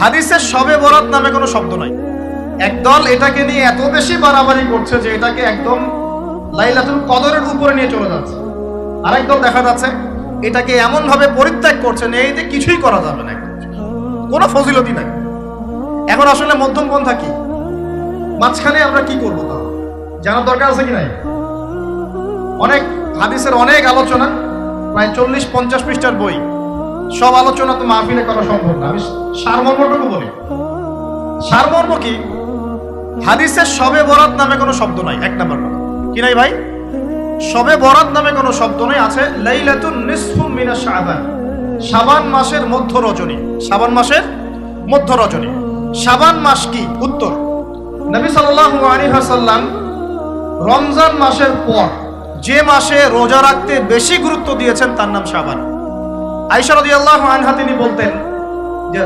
হাদিসে শবে বরাত নামে কোনো শব্দ নাই। একদল এটাকে নিয়ে এত বেশি বাড়াবাড়ি করছে যে এটাকে একদম লাইলাতুল কদরের উপরে নিয়ে চলে যাচ্ছে। আরেকদল দেখা যাচ্ছে এটাকে এমন ভাবে পরিত্যাগ করছে না, এতে কিছুই করা যাবে না, কোনো ফজিলতি নাই। এখন আসলে মধ্যম পন্থা কি, মাঝখানে আমরা কি করবো তা জানার দরকার আছে কি নাই? অনেক হাদিসের অনেক আলোচনা, প্রায় 40-50 পৃষ্ঠার বই, সব আলোচনা তো মাহফিলে করা সম্ভব না। আমি সারমর্মটুকু বলি। সারমর্ম কি? হাদিসের শবে বরাত নামে কোনো শব্দ নাই। এক নাম্বার কথা কি নাই ভাই? শবে বরাত নামে কোনো শব্দ নাই। আছে লাইলাতুন নিসফু মিনাশ শাবান, শাবান মাসের মধ্য রজনী। শাবান মাসের মধ্য রজনী। শাবান মাস কি? উত্তর, নবী সাল্লাল্লাহু আলাইহি ওয়াসাল্লাম রমজান মাসের পর যে মাসে রোজা রাখতে বেশি গুরুত্ব দিয়েছেন তার নাম শাবান। আয়েশা রাদিয়াল্লাহু আনহা তিনি বলতেন যে